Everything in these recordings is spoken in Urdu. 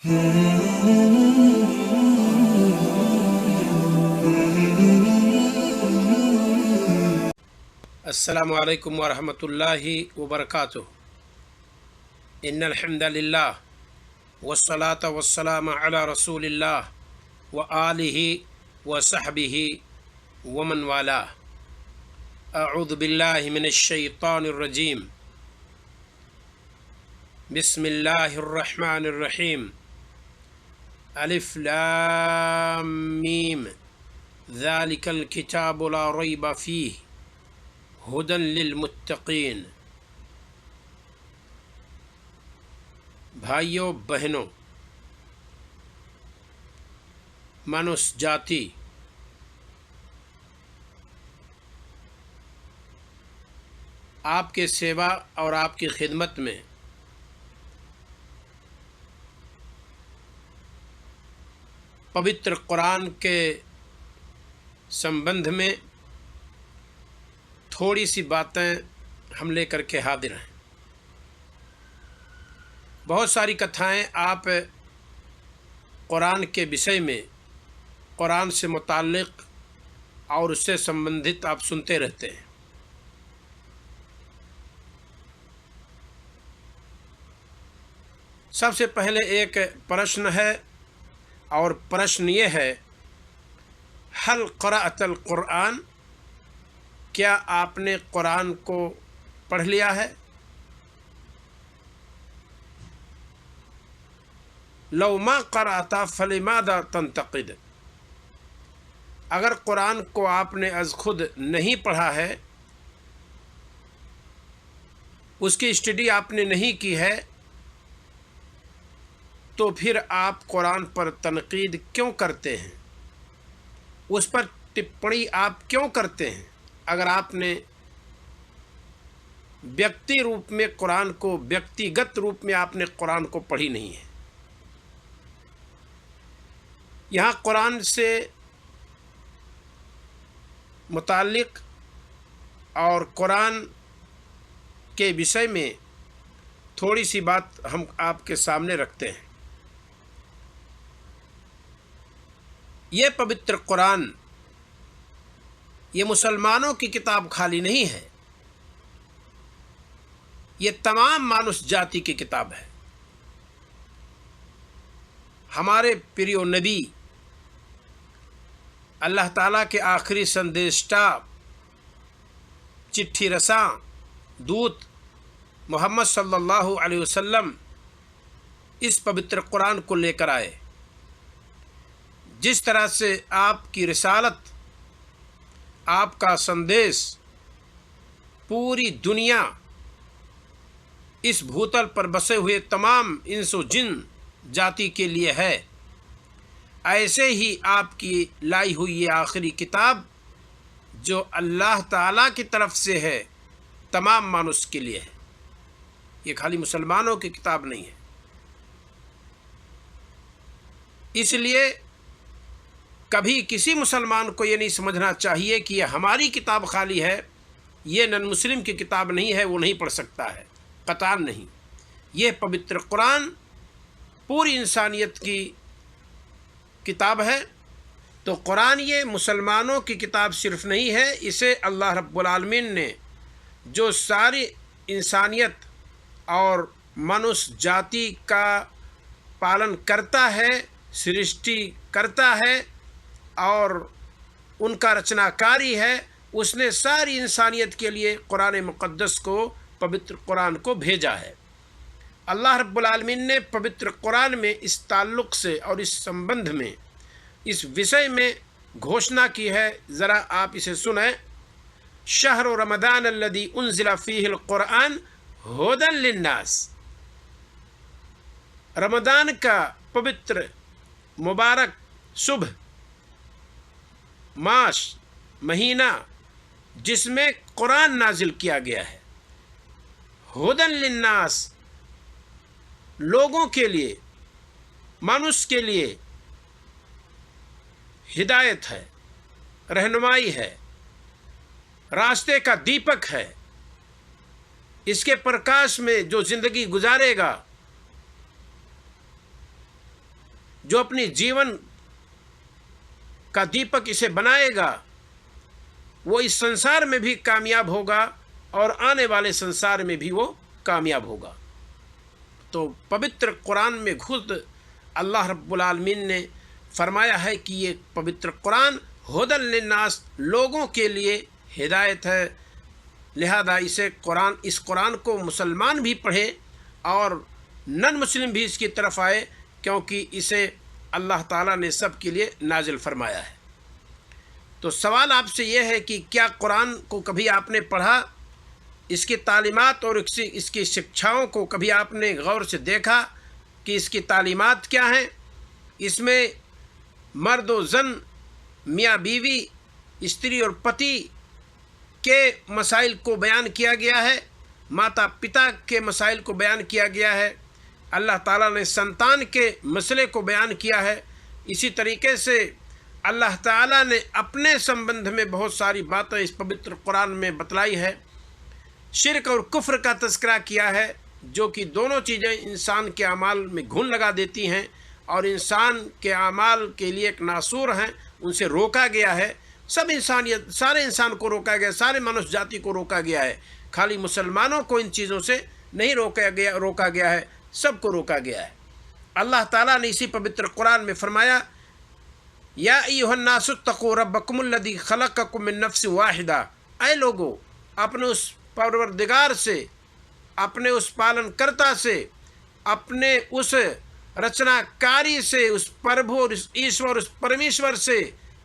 السلام علیکم ورحمۃ اللہ وبرکاتہ۔ ان الحمد للہ والصلاة والسلام علی رسول اللہ وآلہ وصحبہ ومن والاه۔ اعوذ باللہ من الشیطان الرجیم۔ بسم اللہ الرحمن الرحیم۔ الف لام میم ذالک الکتاب لا ریب فیہ ہدی للمتقین۔ بھائیوں بہنوں، منس جاتی آپ کے سیوا اور آپ کی خدمت میں پوتر قرآن کے سمبندھ میں تھوڑی سی باتیں ہم لے کر کے حاضر ہیں۔ بہت ساری کتھائیں آپ قرآن کے وشے میں، قرآن سے متعلق اور اس سے سمبندھت آپ سنتے رہتے ہیں۔ سب سے پہلے ایک پرشن ہے، اور پرشن یہ ہے: حل قرأت القرآن؟ کیا آپ نے قرآن کو پڑھ لیا ہے؟ لو ما قرأت فلماذا تنتقد؟ اگر قرآن کو آپ نے از خود نہیں پڑھا ہے، اس کی اسٹڈی آپ نے نہیں کی ہے، تو پھر آپ قرآن پر تنقید کیوں کرتے ہیں؟ اس پر ٹپڑی آپ کیوں کرتے ہیں؟ اگر آپ نے ویکتی روپ میں قرآن کو، ویکتیگت روپ میں آپ نے قرآن کو پڑھی نہیں ہے۔ یہاں قرآن سے متعلق اور قرآن کے وشے میں تھوڑی سی بات ہم آپ کے سامنے رکھتے ہیں۔ یہ پوتر قرآن، یہ مسلمانوں کی کتاب خالی نہیں ہے، یہ تمام مانس جاتی کی کتاب ہے۔ ہمارے پریو نبی، اللہ تعالیٰ کے آخری سندیشٹا، چٹھی رساں دودت محمد صلی اللہ علیہ وسلم اس پوتر قرآن کو لے کر آئے۔ جس طرح سے آپ کی رسالت، آپ کا سندیش پوری دنیا، اس بھوتل پر بسے ہوئے تمام انس و جن جاتی کے لیے ہے، ایسے ہی آپ کی لائی ہوئی یہ آخری کتاب جو اللہ تعالیٰ کی طرف سے ہے، تمام مانس کے لیے ہے۔ یہ خالی مسلمانوں کی کتاب نہیں ہے۔ اس لیے کبھی کسی مسلمان کو یہ نہیں سمجھنا چاہیے کہ یہ ہماری کتاب خالی ہے، یہ نن مسلم کی کتاب نہیں ہے، وہ نہیں پڑھ سکتا ہے۔ قطعاً نہیں۔ یہ پوتر قرآن پوری انسانیت کی کتاب ہے۔ تو قرآن یہ مسلمانوں کی کتاب صرف نہیں ہے، اسے اللہ رب العالمین نے جو ساری انسانیت اور منس جاتی کا پالن کرتا ہے، سرشٹی کرتا ہے اور ان کا رچنا کاری ہے، اس نے ساری انسانیت کے لیے قرآن مقدس کو، پوتر قرآن کو بھیجا ہے۔ اللہ رب العالمین نے پوتر قرآن میں اس تعلق سے اور اس سمبندھ میں، اس وشے میں گھوشنا کی ہے، ذرا آپ اسے سنیں۔ شہر رمضان الذی انزل فیہ القرآن ھدی للناس۔ رمضان کا پوتر مبارک صبح ماس مہینہ جس میں قرآن نازل کیا گیا ہے، ھدی للناس، لوگوں کے لیے، مانس کے لیے ہدایت ہے، رہنمائی ہے، راستے کا دیپک ہے۔ اس کے پرکاش میں جو زندگی گزارے گا جو اپنی جیون کا دیپک اسے بنائے گا وہ اس سنسار میں بھی کامیاب ہوگا اور آنے والے سنسار میں بھی وہ کامیاب ہوگا۔ تو پوتر قرآن میں خود اللہ رب العالمین نے فرمایا ہے کہ یہ پوتر قرآن ھدی للناس، لوگوں کے لیے ہدایت ہے، لہذا اس قرآن کو مسلمان بھی پڑھے اور نن مسلم بھی اس کی طرف آئے، کیونکہ اسے اللہ تعالیٰ نے سب کے لیے نازل فرمایا ہے۔ تو سوال آپ سے یہ ہے کہ کیا قرآن کو کبھی آپ نے پڑھا؟ اس کی تعلیمات اور اس کی شکچھاؤں کو کبھی آپ نے غور سے دیکھا کہ اس کی تعلیمات کیا ہیں؟ اس میں مرد و زن، میاں بیوی، استری اور پتی کے مسائل کو بیان کیا گیا ہے، ماتا پتا کے مسائل کو بیان کیا گیا ہے، اللہ تعالیٰ نے سنتان کے مسئلے کو بیان کیا ہے۔ اسی طریقے سے اللہ تعالیٰ نے اپنے سمبندھ میں بہت ساری باتیں اس پوتر قرآن میں بتلائی ہے۔ شرک اور کفر کا تذکرہ کیا ہے، جو کہ دونوں چیزیں انسان کے اعمال میں گھن لگا دیتی ہیں اور انسان کے اعمال کے لیے ایک ناسور ہیں، ان سے روکا گیا ہے۔ سارے انسان کو روکا گیا، سارے منوش جاتی کو روکا گیا ہے، خالی مسلمانوں کو ان چیزوں سے نہیں روکا گیا ہے، سب کو روکا گیا ہے۔ اللہ تعالیٰ نے اسی پوتر قرآن میں فرمایا، یا ایھا الناس اتقوا ربکم الذی خلقکم من نفس واحدہ، اے لوگو اپنے اس پروردگار سے، اپنے اس پالن کرتا سے، اپنے اس رچنا کاری سے، اس پربھو اور اس ایشور، اس پرمیشور سے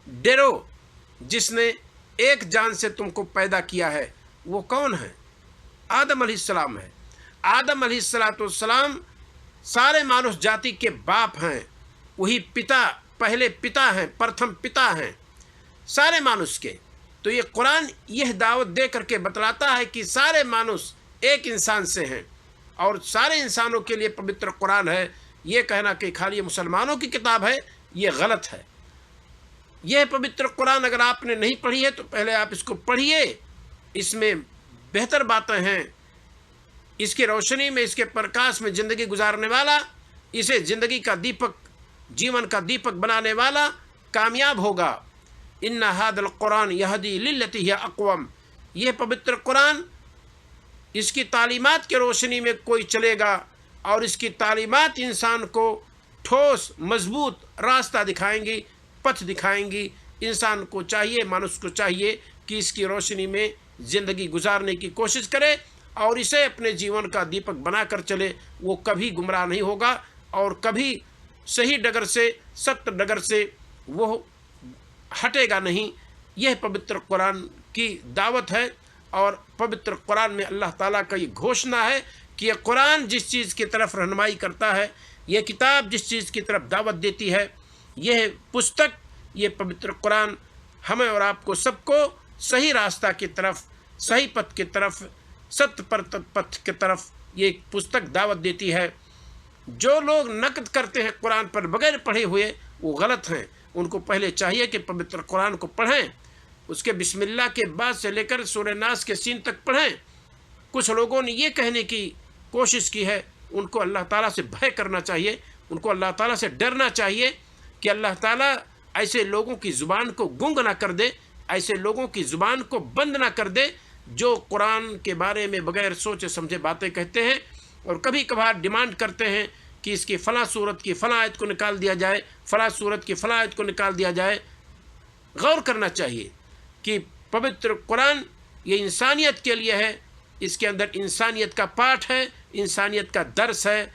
ڈرو جس نے ایک جان سے تم کو پیدا کیا ہے۔ وہ کون ہے؟ آدم علیہ السلام ہے۔ آدم علیہ السلام سارے مانوس جاتی کے باپ ہیں، وہی پتا، پہلے پتا ہیں، پرتھم پتا ہیں سارے مانوس کے۔ تو یہ قرآن یہ دعوت دے کر کے بتلاتا ہے کہ سارے مانوس ایک انسان سے ہیں اور سارے انسانوں کے لیے پوتر قرآن ہے۔ یہ کہنا کہ خالی مسلمانوں کی کتاب ہے، یہ غلط ہے۔ یہ پوتر قرآن اگر آپ نے نہیں پڑھی ہے تو پہلے آپ اس کو پڑھیے، اس میں بہتر باتیں ہیں، اس کی روشنی میں، اس کے پرکاش میں زندگی گزارنے والا، اسے زندگی کا دیپک، جیون کا دیپک بنانے والا کامیاب ہوگا۔ ان ھذا القرآن یہدی للتی ہی اقوم، یہ پوتر قرآن، اس کی تعلیمات کی روشنی میں کوئی چلے گا اور اس کی تعلیمات انسان کو ٹھوس مضبوط راستہ دکھائیں گی، پتھ دکھائیں گی۔ انسان کو چاہیے، مانوس کو چاہیے کہ اس کی روشنی میں زندگی گزارنے کی کوشش کرے اور اسے اپنے جیون کا دیپک بنا کر چلے۔ وہ کبھی گمراہ نہیں ہوگا اور کبھی صحیح ڈگر سے، ست ڈگر سے وہ ہٹے گا نہیں۔ یہ پوتر قرآن کی دعوت ہے اور پوتر قرآن میں اللہ تعالیٰ کا یہ گھوشنا ہے کہ یہ قرآن جس چیز کی طرف رہنمائی کرتا ہے، یہ کتاب جس چیز کی طرف دعوت دیتی ہے، یہ پستک، یہ پوتر قرآن ہمیں اور آپ کو سب کو صحیح راستہ کی طرف، صحیح پتھ کی طرف، ست پتھ کی طرف یہ پستک دعوت دیتی ہے۔ جو لوگ نقد کرتے ہیں قرآن پر بغیر پڑھے ہوئے، وہ غلط ہیں۔ ان کو پہلے چاہیے کہ پوتر قرآن کو پڑھیں، اس کے بسم اللہ کے بعد سے لے کر سورہ ناس کے سین تک پڑھیں۔ کچھ لوگوں نے یہ کہنے کی کوشش کی ہے، ان کو اللہ تعالیٰ سے بھے کرنا چاہیے، ان کو اللہ تعالیٰ سے ڈرنا چاہیے کہ اللہ تعالیٰ ایسے لوگوں کی زبان کو گنگ نہ کر دے، ایسے لوگوں کی زبان کو بند نہ کر دے جو قرآن کے بارے میں بغیر سوچے سمجھے باتیں کہتے ہیں اور کبھی کبھار ڈیمانڈ کرتے ہیں کہ اس کی فلاں صورت کی فلاں آیت کو نکال دیا جائے، فلاں صورت کی فلاں آیت کو نکال دیا جائے۔ غور کرنا چاہیے کہ پوتر قرآن یہ انسانیت کے لیے ہے، اس کے اندر انسانیت کا پاٹھ ہے، انسانیت کا درس ہے،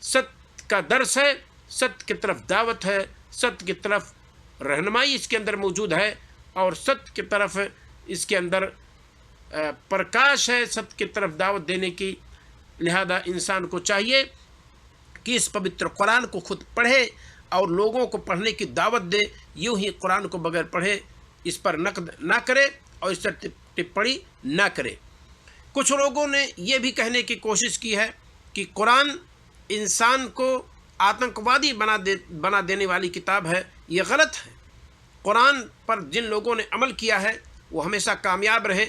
ست کا درس ہے، ست کی طرف دعوت ہے، ست کی طرف رہنمائی اس کے اندر موجود ہے اور ست کی طرف اس کے اندر پرکاش ہے، ست کی طرف دعوت دینے کی۔ لہذا انسان کو چاہیے کہ اس پوتر قرآن کو خود پڑھے اور لوگوں کو پڑھنے کی دعوت دے، یوں ہی قرآن کو بغیر پڑھے اس پر نقد نہ کرے اور اس پر ٹپڑی نہ کرے۔ کچھ لوگوں نے یہ بھی کہنے کی کوشش کی ہے کہ قرآن انسان کو آتنکوادی بنا دینے والی کتاب ہے۔ یہ غلط ہے۔ قرآن پر جن لوگوں نے عمل کیا ہے وہ ہمیشہ کامیاب رہے۔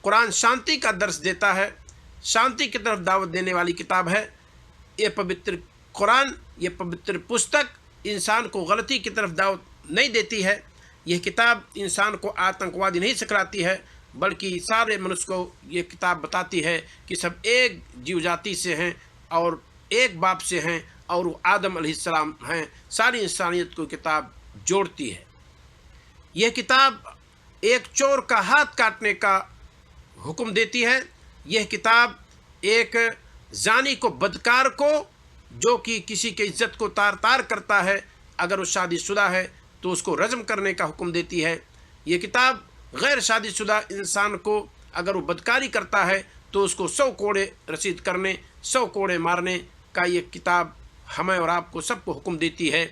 قرآن شانتی کا درس دیتا ہے، شانتی کی طرف دعوت دینے والی کتاب ہے۔ یہ پوتر قرآن، یہ پوتر پستک انسان کو غلطی کی طرف دعوت نہیں دیتی ہے، یہ کتاب انسان کو آتنکوادی نہیں سکھلاتی ہے، بلکہ سارے منس کو یہ کتاب بتاتی ہے کہ سب ایک جیو جاتی سے ہیں اور ایک باپ سے ہیں اور وہ آدم علیہ السلام ہیں۔ ساری انسانیت کو کتاب جوڑتی ہے۔ یہ کتاب ایک چور کا ہاتھ کاٹنے کا حکم دیتی ہے۔ یہ کتاب ایک زانی کو، بدکار کو، جو کہ کسی کی عزت کو تار تار کرتا ہے، اگر وہ شادی شدہ ہے تو اس کو رجم کرنے کا حکم دیتی ہے۔ یہ کتاب غیر شادی شدہ انسان کو اگر وہ بدکاری کرتا ہے تو اس کو 100 کوڑے رسید کرنے، 100 کوڑے مارنے کا یہ کتاب ہمیں اور آپ کو سب کو حکم دیتی ہے۔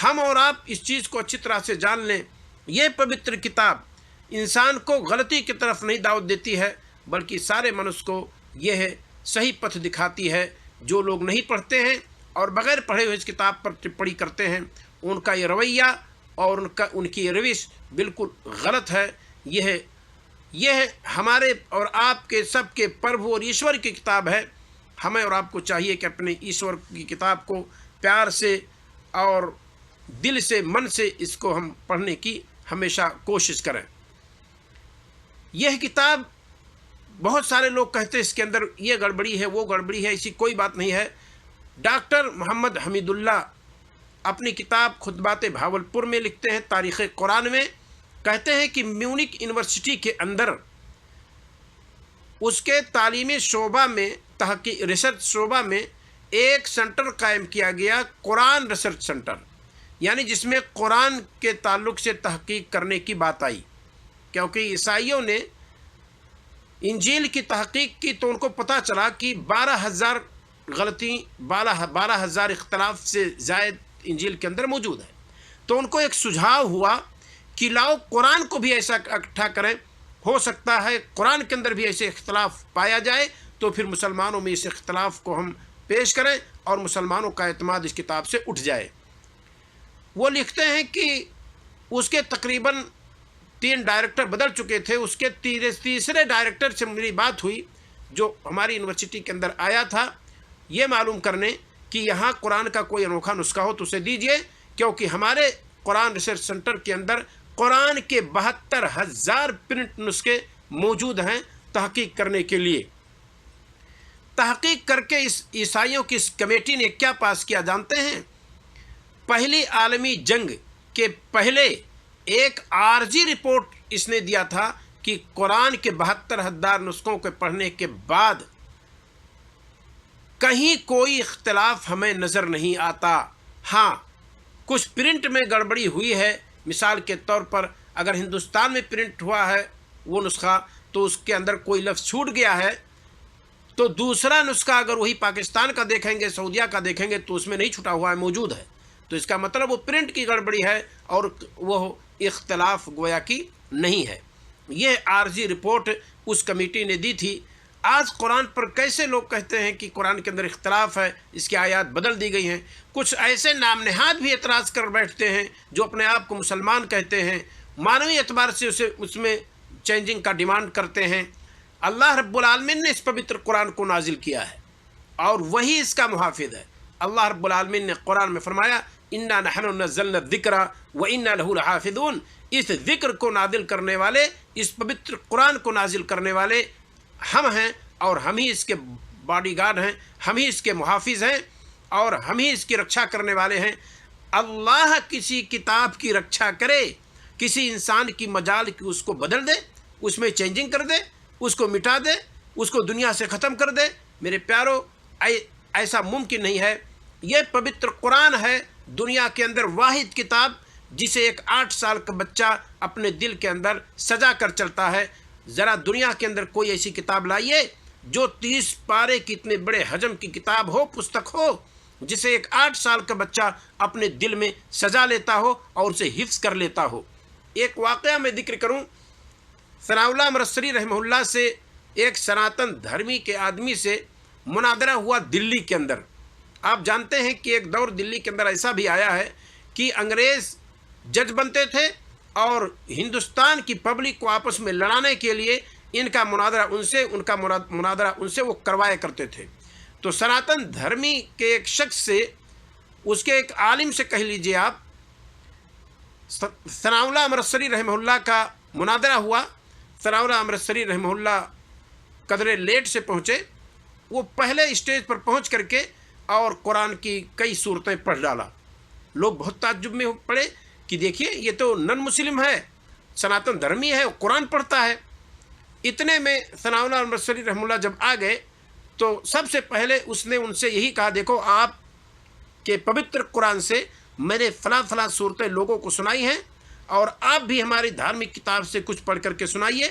ہم اور آپ اس چیز کو اچھی طرح سے جان لیں، یہ پوتر کتاب انسان کو غلطی کی طرف نہیں دعوت دیتی ہے، بلکہ سارے منس کو یہ صحیح پتھ دکھاتی ہے۔ جو لوگ نہیں پڑھتے ہیں اور بغیر پڑھے ہوئے اس کتاب پر ٹپڑی کرتے ہیں، ان کا یہ رویہ اور ان کی یہ روش بالکل غلط ہے۔ یہ ہمارے اور آپ کے سب کے پربھو اور ایشور کی کتاب ہے۔ ہمیں اور آپ کو چاہیے کہ اپنے ایشور کی کتاب کو پیار سے اور دل سے، من سے اس کو ہم پڑھنے کی ہمیشہ کوشش کریں۔ یہ کتاب بہت سارے لوگ کہتے ہیں اس کے اندر یہ گڑبڑی ہے، وہ گڑبڑی ہے، ایسی کوئی بات نہیں ہے۔ ڈاکٹر محمد حمید اللہ اپنی کتاب خطبات بھاولپور میں لکھتے ہیں، تاریخ قرآن میں کہتے ہیں کہ میونک یونیورسٹی کے اندر اس کے تعلیمی شعبہ میں، تحقیق ریسرچ شعبہ میں ایک سینٹر قائم کیا گیا، قرآن ریسرچ سینٹر، یعنی جس میں قرآن کے تعلق سے تحقیق کرنے کی بات آئی، کیونکہ عیسائیوں نے انجیل کی تحقیق کی تو ان کو پتہ چلا کہ 12,000 غلطی، 12,000 اختلاف سے زائد انجیل کے اندر موجود ہے۔ تو ان کو ایک سجھاؤ ہوا کہ لاؤ قرآن کو بھی ایسا اکٹھا کریں، ہو سکتا ہے قرآن کے اندر بھی ایسے اختلاف پایا جائے تو پھر مسلمانوں میں اس اختلاف کو ہم پیش کریں اور مسلمانوں کا اعتماد اس کتاب سے اٹھ جائے۔ وہ لکھتے ہیں کہ اس کے تقریباً 3 ڈائریکٹر بدل چکے تھے۔ اس کے تیسرے ڈائریکٹر سے میری بات ہوئی جو ہماری یونیورسٹی کے اندر آیا تھا، یہ معلوم کرنے کہ یہاں قرآن کا کوئی انوکھا نسخہ ہو تو اسے دیجئے، کیونکہ ہمارے قرآن ریسرچ سینٹر کے اندر قرآن کے 72,000 پرنٹ نسخے موجود ہیں تحقیق کرنے کے لیے۔ تحقیق کر کے اس عیسائیوں کی اس کمیٹی نے کیا پاس کیا جانتے ہیں؟ پہلی عالمی جنگ کے پہلے ایک عارضی رپورٹ اس نے دیا تھا کہ قرآن کے 72,000 نسخوں کے پڑھنے کے بعد کہیں کوئی اختلاف ہمیں نظر نہیں آتا۔ ہاں، کچھ پرنٹ میں گڑبڑی ہوئی ہے۔ مثال کے طور پر اگر ہندوستان میں پرنٹ ہوا ہے وہ نسخہ تو اس کے اندر کوئی لفظ چھوٹ گیا ہے، تو دوسرا نسخہ اگر وہی پاکستان کا دیکھیں گے، سعودیہ کا دیکھیں گے تو اس میں نہیں چھٹا ہوا ہے، موجود ہے، تو اس کا مطلب وہ پرنٹ کی گڑبڑی ہے اور وہ اختلاف گویا کی نہیں ہے۔ یہ عارضی رپورٹ اس کمیٹی نے دی تھی۔ آج قرآن پر کیسے لوگ کہتے ہیں کہ قرآن کے اندر اختلاف ہے، اس کی آیات بدل دی گئی ہیں۔ کچھ ایسے نام نہاد بھی اعتراض کر بیٹھتے ہیں جو اپنے آپ کو مسلمان کہتے ہیں، معنوی اعتبار سے اس میں چینجنگ کا ڈیمانڈ کرتے ہیں۔ اللہ رب العالمین نے اس پوتر قرآن کو نازل کیا ہے اور وہی اس کا محافظ ہے۔ اللہ رب العالمین نے قرآن میں فرمایا انا نحن نزلنا الذکر وانا لہ لحافظون، اس ذکر کو نازل کرنے والے، اس پوتر قرآن کو نازل کرنے والے ہم ہیں اور ہم ہی اس کے باڈی گارڈ ہیں، ہم ہی اس کے محافظ ہیں اور ہم ہی اس کی رکشا کرنے والے ہیں۔ اللہ کسی کتاب کی رکشا کرے، کسی انسان کی مجال کی اس کو بدل دے، اس میں چینجنگ کر دے، اس کو مٹا دے، اس کو دنیا سے ختم کر دے، میرے پیارو ایسا ممکن نہیں ہے۔ یہ پوتر قرآن ہے دنیا کے اندر واحد کتاب جسے ایک 8 سال کا بچہ اپنے دل کے اندر سجا کر چلتا ہے۔ ذرا دنیا کے اندر کوئی ایسی کتاب لائیے جو 30 پارے کی اتنے بڑے حجم کی کتاب ہو، پستک ہو، جسے ایک 8 سال کا بچہ اپنے دل میں سجا لیتا ہو اور اسے حفظ کر لیتا ہو۔ ایک واقعہ میں ذکر کروں، ثناء اللہ مرسری رحمہ اللہ سے ایک سناتن دھرمی کے آدمی سے مناظرہ ہوا دلی کے اندر۔ آپ جانتے ہیں کہ ایک دور دلی کے اندر ایسا بھی آیا ہے کہ انگریز جج بنتے تھے اور ہندوستان کی پبلک کو آپس میں لڑانے کے لیے ان کا مناظرہ ان سے وہ کروایا کرتے تھے۔ تو سناتن دھرمی کے ایک شخص سے اس کے ایک عالم سے کہہ لیجئے آپ، ثناء اللہ امرتسری رحمہ اللہ کا مناظرہ ہوا. ثناء اللہ امرتسری رحمہ اللہ قدرے لیٹ سے پہنچے، وہ پہلے اسٹیج پر پہنچ کر کے اور قرآن کی کئی صورتیں پڑھ ڈالا. لوگ بہت تعجب میں پڑے کہ دیکھیے یہ تو نن مسلم ہے، سناتن دھرمی ہے، قرآن پڑھتا ہے. اتنے میں ثناء اللہ امرتسری رحمہ اللہ جب آ گئے تو سب سے پہلے اس نے ان سے یہی کہا، دیکھو آپ کے پوتر قرآن سے میں نے فلاں فلاں صورتیں لوگوں کو سنائی ہیں، اور آپ بھی ہماری دھارمک کتاب سے کچھ پڑھ کر کے سنائیے.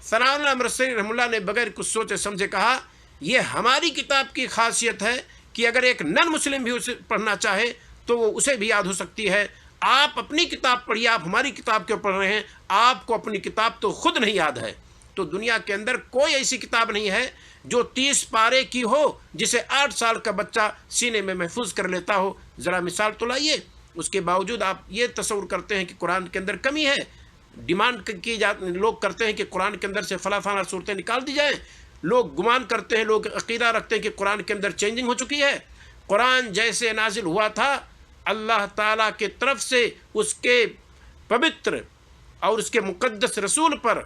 ثناء اللہ امرتسری رحمہ اللہ نے بغیر کچھ سوچے سمجھے کہا، یہ ہماری کتاب کی خاصیت ہے کہ اگر ایک نن مسلم بھی اسے پڑھنا چاہے تو وہ اسے بھی یاد ہو سکتی ہے. آپ اپنی کتاب پڑھیے، آپ ہماری کتاب کیوں پڑھ رہے ہیں؟ آپ کو اپنی کتاب تو خود نہیں یاد ہے. تو دنیا کے اندر کوئی ایسی کتاب نہیں ہے جو 30 پارے کی ہو جسے 8 سال کا بچہ سینے میں محفوظ کر لیتا ہو. ذرا مثال تو لائیے. اس کے باوجود آپ یہ تصور کرتے ہیں کہ قرآن کے اندر کمی ہے، ڈیمانڈ کی لوگ کرتے ہیں کہ قرآن کے اندر سے فلاں فلاں صورتیں نکال دی جائیں. لوگ گمان کرتے ہیں، لوگ عقیدہ رکھتے ہیں کہ قرآن کے اندر چینجنگ ہو چکی ہے. قرآن جیسے نازل ہوا تھا اللہ تعالیٰ کے طرف سے اس کے پوتر اور اس کے مقدس رسول پر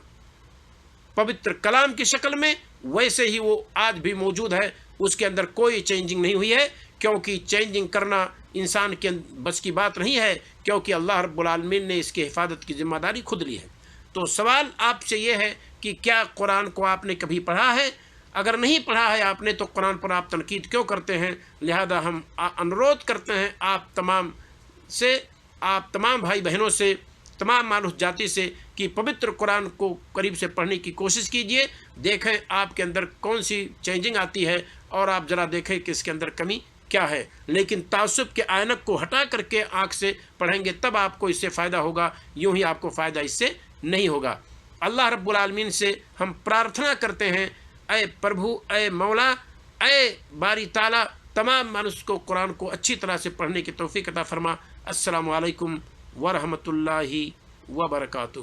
پوتر کلام کی شکل میں، ویسے ہی وہ آج بھی موجود ہے. اس کے اندر کوئی چینجنگ نہیں ہوئی ہے، کیونکہ چینجنگ کرنا انسان کے بس کی بات نہیں ہے، کیونکہ اللہ رب العالمین نے اس کی حفاظت کی ذمہ داری خود لی ہے. تو سوال آپ سے یہ ہے کہ کیا قرآن کو آپ نے کبھی پڑھا ہے؟ اگر نہیں پڑھا ہے آپ نے تو قرآن پر آپ تنقید کیوں کرتے ہیں؟ لہذا ہم انورودھ کرتے ہیں آپ تمام بھائی بہنوں سے، تمام مانوس جاتی سے کہ پوتر قرآن کو قریب سے پڑھنے کی کوشش کیجئے. دیکھیں آپ کے اندر کون سی چینجنگ آتی ہے، اور آپ ذرا دیکھیں کہ اس کے اندر کمی کیا ہے. لیکن تعصب کے عینک کو ہٹا کر کے آنکھ سے پڑھیں گے تب آپ کو اس سے فائدہ ہوگا، یوں ہی آپ کو فائدہ اس سے نہیں ہوگا. اللہ رب العالمین سے ہم پرارتھنا کرتے ہیں، اے پربھو، اے مولا، اے باری تعالیٰ، تمام مانوس کو قرآن کو اچھی طرح سے پڑھنے کی توفیق عطا فرما. السلام علیکم ورحمۃ اللہ وبرکاتہ.